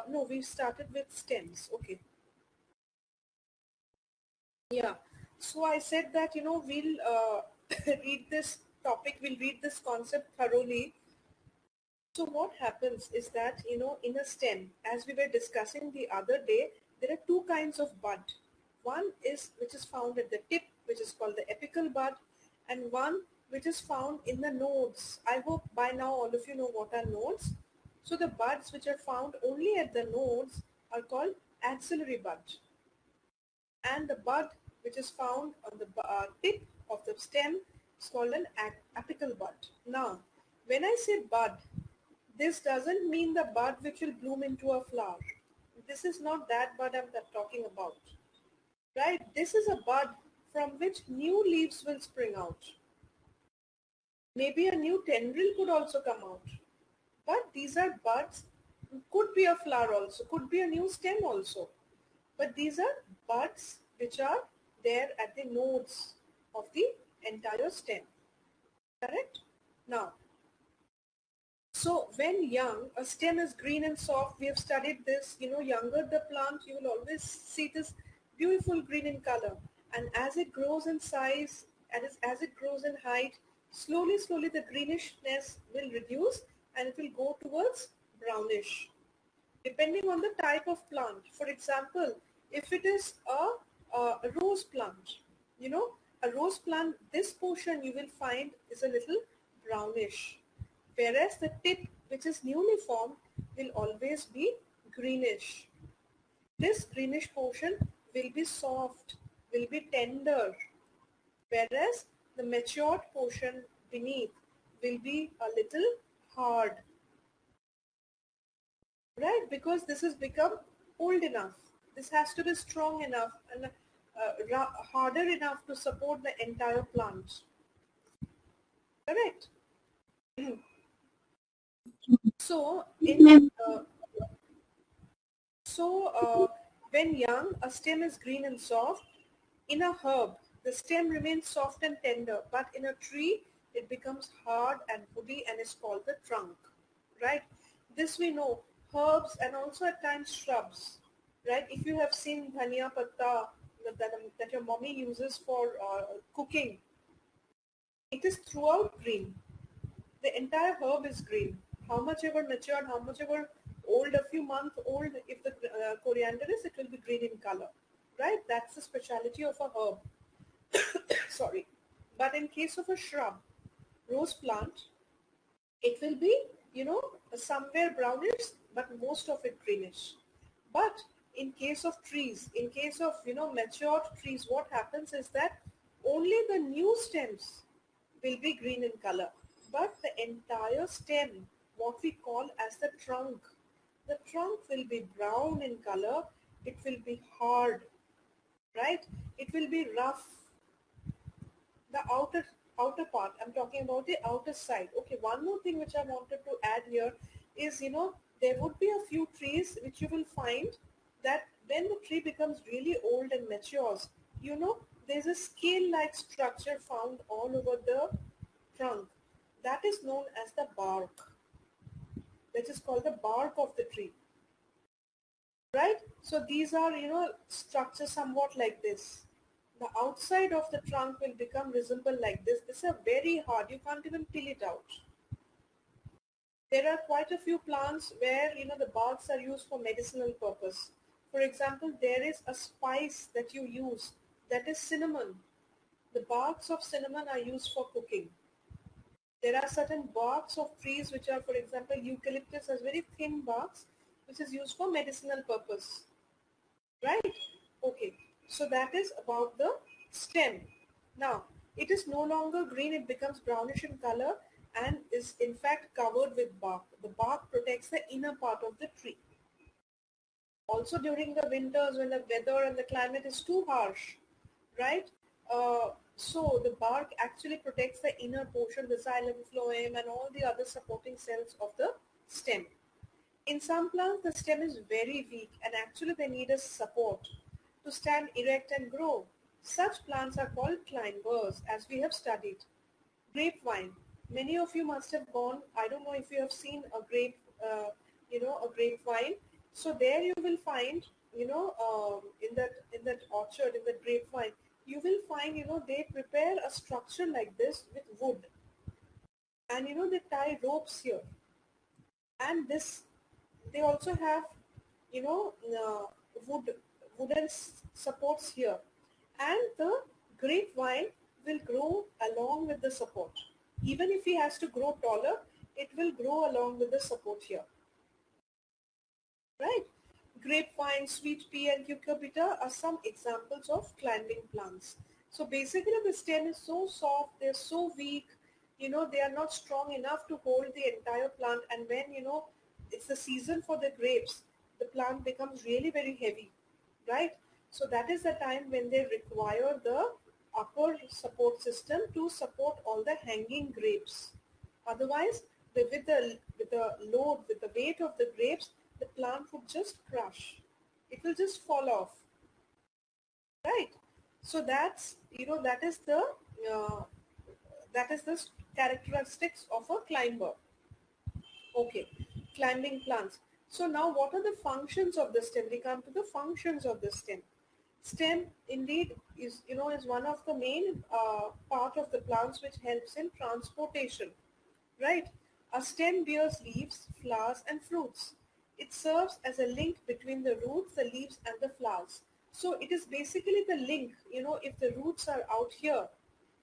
No, we started with stems. Okay. Yeah. So I said that, we'll read this topic, we'll read this concept thoroughly. So what happens is that, in a stem, as we were discussing the other day, there are two kinds of bud. One is which is found at the tip, which is called the apical bud, and one which is found in the nodes. I hope by now all of you know what are nodes. So the buds which are found only at the nodes are called axillary bud. And the bud which is found on the tip of the stem is called an apical bud. Now, when I say bud, this doesn't mean the bud which will bloom into a flower. This is not that bud I'm talking about. Right? This is a bud from which new leaves will spring out. Maybe a new tendril could also come out. But these are buds, could be a flower also, could be a new stem also. But these are buds which are there at the nodes of the entire stem. Correct? Now, so when young, a stem is green and soft. We have studied this. Younger the plant, you will always see this beautiful green in color. And as it grows in size, and as it grows in height, slowly, slowly the greenishness will reduce and it will go towards brownish, depending on the type of plant. For example, if it is a rose plant, a rose plant, this portion you will find is a little brownish, whereas the tip, which is newly formed, will always be greenish. This greenish portion will be soft, will be tender, whereas the matured portion beneath will be a little hard. Right, because this has become old enough. This has to be strong enough and harder enough to support the entire plant. Correct. So, when young, a stem is green and soft. In a herb, the stem remains soft and tender, but in a tree, it becomes hard and woody and is called the trunk. Right? This we know. Herbs and also at times shrubs. Right? If you have seen dhania patta that your mommy uses for cooking, it is throughout green. The entire herb is green. How much ever matured, how much ever old, a few months old, if the coriander is, it will be green in color. Right? That's the speciality of a herb. Sorry. But in case of a shrub, rose plant, it will be, somewhere brownish, but most of it greenish. But in case of trees, in case of, matured trees, what happens is that only the new stems will be green in color. But the entire stem, what we call as the trunk will be brown in color. It will be hard, right? It will be rough. The outer part, I'm talking about the outer side. Okay, one more thing which I wanted to add here is, there would be a few trees which you will find that when the tree becomes really old and matures, there's a scale-like structure found all over the trunk. That is known as the bark, which is called the bark of the tree. Right? So these are, structures somewhat like this. The outside of the trunk will become visible like this. This is very hard. You can't even peel it out. There are quite a few plants where, the barks are used for medicinal purpose. For example, there is a spice that you use that is cinnamon. The barks of cinnamon are used for cooking. There are certain barks of trees which are, for example, eucalyptus has very thin barks which is used for medicinal purpose. Right? Okay. So that is about the stem. Now, it is no longer green, it becomes brownish in color and is in fact covered with bark. The bark protects the inner part of the tree. Also during the winters when the weather and the climate is too harsh, right? So the bark actually protects the inner portion, the xylem, phloem and all the other supporting cells of the stem. In some plants, the stem is very weak and actually they need a support to stand erect and grow. Such plants are called climbers, as we have studied. Grapevine. Many of you must have gone, I don't know if you have seen a grapevine. So there you will find, in that orchard, in the grapevine, you will find, they prepare a structure like this with wood, and they tie ropes here, and this they also have, you know, uh, wood wooden supports here, and the grapevine will grow along with the support. Even if he has to grow taller, it will grow along with the support here, right? Grapevine, sweet pea, and cucurbita are some examples of climbing plants. So basically the stem is so soft, they're so weak, they are not strong enough to hold the entire plant. And when, it's the season for the grapes, the plant becomes really very heavy, right? So that is the time when they require the upper support system to support all the hanging grapes. Otherwise, with the load, with the weight of the grapes, the plant would just crush. It will just fall off, right? So uh, that is the characteristics of a climber. Okay, climbing plants. So now, what are the functions of the stem? We come to the functions of the stem. Stem indeed is one of the main part of the plants which helps in transportation, right? A stem bears leaves, flowers, and fruits. It serves as a link between the roots, the leaves, and the flowers. So it is basically the link. If the roots are out here,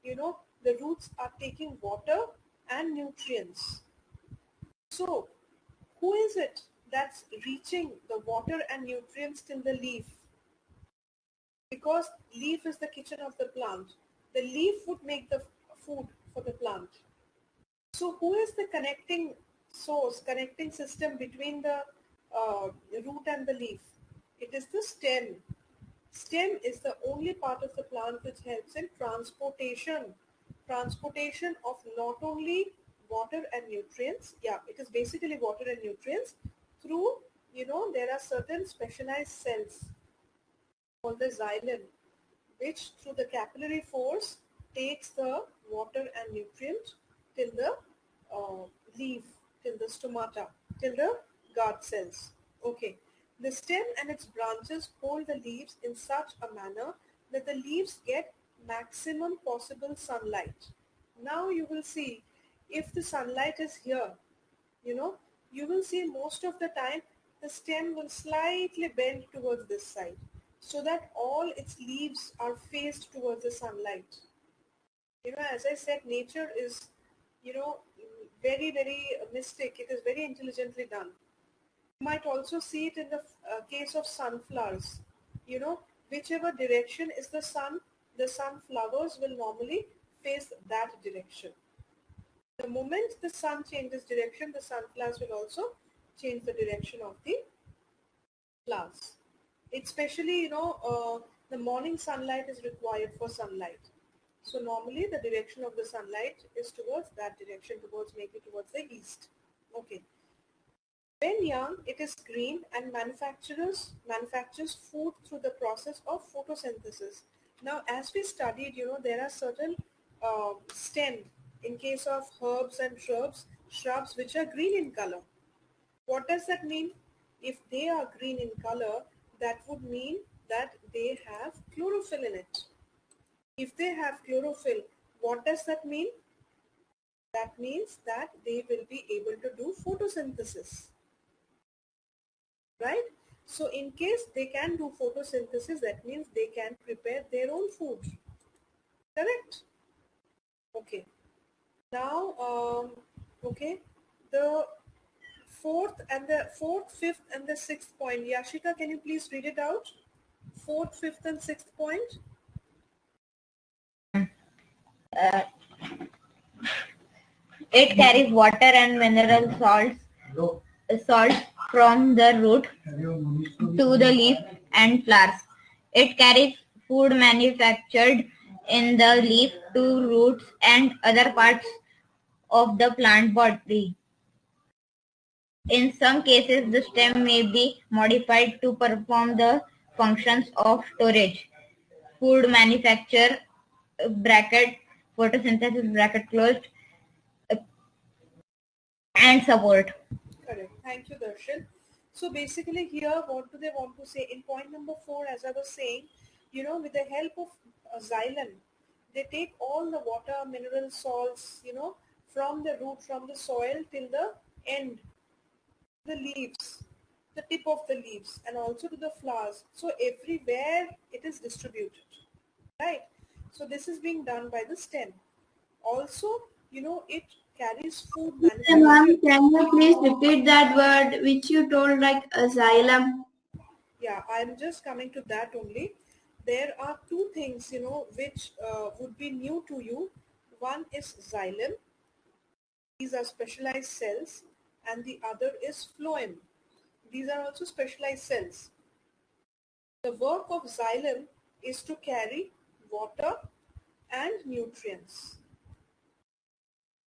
the roots are taking water and nutrients. So who is it that's reaching the water and nutrients till the leaf? Because leaf is the kitchen of the plant. The leaf would make the food for the plant. So who is the connecting source, connecting system between the root and the leaf? It is the stem. Stem is the only part of the plant which helps in transportation. Transportation of not only water and nutrients, yeah, it is basically water and nutrients through, there are certain specialized cells called the xylem, which through the capillary force takes the water and nutrient till the uh, leaf, till the stomata, till the guard cells. Okay. The stem and its branches hold the leaves in such a manner that the leaves get maximum possible sunlight. Now you will see, if the sunlight is here, you know, you will see most of the time the stem will slightly bend towards this side so that all its leaves are faced towards the sunlight. As I said, nature is, you know, very, very mystic. It is very intelligently done. You might also see it in the case of sunflowers. Whichever direction is the sunflowers will normally face that direction. The moment the sun changes direction, the sunflowers will also change the direction of the flowers. Especially, the morning sunlight is required for sunlight. So normally the direction of the sunlight is towards that direction, maybe towards the east. Okay. When young, it is green and manufactures food through the process of photosynthesis. Now, as we studied, there are certain stem in case of herbs and shrubs which are green in color. What does that mean? If they are green in color, that would mean that they have chlorophyll in it. If they have chlorophyll, what does that mean? That means that they will be able to do photosynthesis. Right? So in case they can do photosynthesis, that means they can prepare their own food. Correct? Okay. Now, okay, the fourth, fifth, and the sixth point. Yashika, can you please read it out? Fourth, fifth, and sixth point. It carries water and mineral salts from the root to the leaf and flowers. It carries food manufactured in the leaf to roots and other parts of the plant body. In some cases, the stem may be modified to perform the functions of storage, food manufacture, bracket, photosynthesis, bracket closed, and support. Correct. Thank you, Darshan. So basically here, what do they want to say? In point number 4, as I was saying, with the help of xylem, they take all the water, mineral salts, from the root, from the soil till the end, the leaves, the tip of the leaves, and also to the flowers. So everywhere it is distributed, right? So this is being done by the stem. Also, it carries food Ma'am, manufactured. can you please repeat that word which you told like xylem? Yeah, I'm just coming to that only. There are two things, which would be new to you. One is xylem. These are specialized cells, and the other is phloem. These are also specialized cells. The work of xylem is to carry water and nutrients.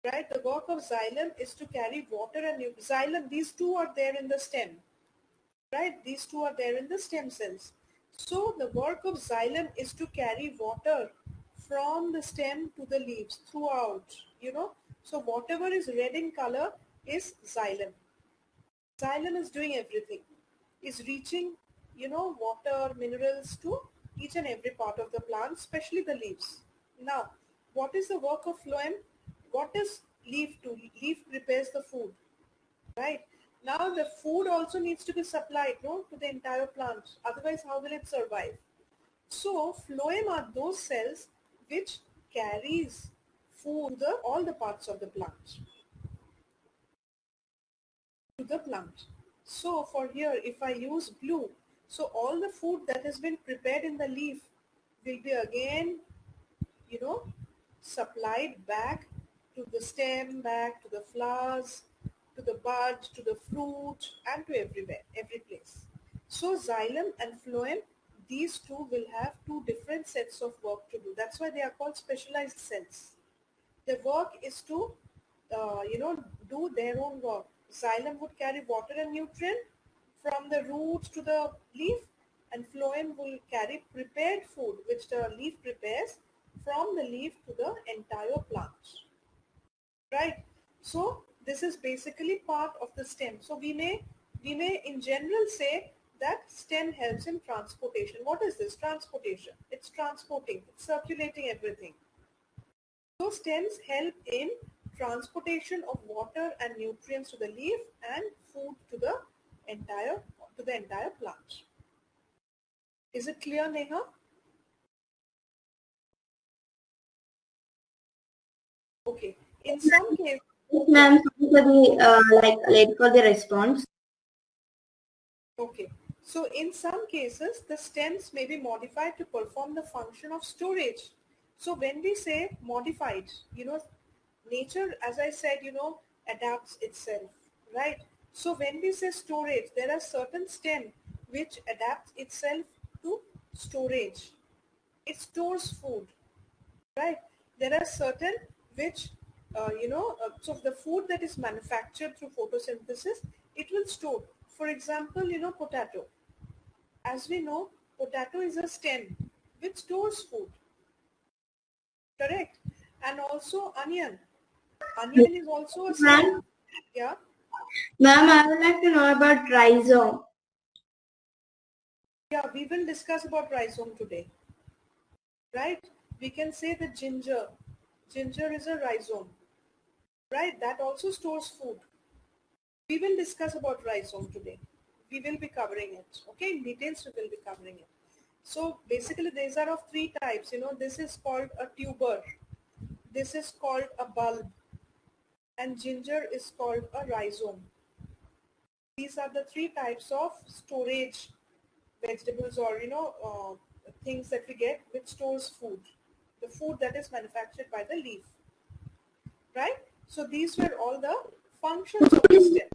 Right? The work of xylem is to carry water and nutrients. Xylem, these two are there in the stem. Right? These two are there in the stem cells. So the work of xylem is to carry water from the stem to the leaves throughout, So whatever is red in color is xylem. Xylem is doing everything, is reaching, water, minerals to each and every part of the plant, especially the leaves. Now, what is the work of phloem? What does leaf do? Leaf prepares the food, right? Now, the food also needs to be supplied, no, to the entire plant. Otherwise, how will it survive? So, phloem are those cells which carries food to all the parts of the plant. To the plant. So for here, if I use blue, so all the food that has been prepared in the leaf will be again, supplied back to the stem, back to the flowers, to the bud, to the fruit, and to everywhere, every place. So xylem and phloem, these two will have two different sets of work to do. That's why they are called specialized cells. Their work is to, do their own work. Xylem would carry water and nutrient from the roots to the leaf, and phloem will carry prepared food which the leaf prepares from the leaf to the entire plant. Right? So this is basically part of the stem. So we may in general say that stem helps in transportation. What is this? Transportation. It's transporting, it's circulating everything. So stems help in transportation of water and nutrients to the leaf and food to the entire plant. Is it clear, Neha? Okay. In some cases, Yes, yeah. ma'am. Sorry for the late for the response. Okay. So in some cases, the stems may be modified to perform the function of storage. So when we say modified, nature, as I said, adapts itself, right? So when we say storage, there are certain stem which adapts itself to storage. It stores food, right? There are certain which, so the food that is manufactured through photosynthesis, it will store. For example, potato. As we know, potato is a stem which stores food, correct? And also onion. Onion is also a stem. Ma'am, Yeah. ma'am, I would like to know about rhizome. Yeah, we will discuss about rhizome today, right? We can say the ginger. Ginger is a rhizome, right? That also stores food. We will discuss about rhizome today. We will be covering it. Okay, in details we will be covering it. So basically these are of three types. This is called a tuber. This is called a bulb. And ginger is called a rhizome. These are the three types of storage vegetables or things that we get which stores food. The food that is manufactured by the leaf, right? So these were all the functions of the stem.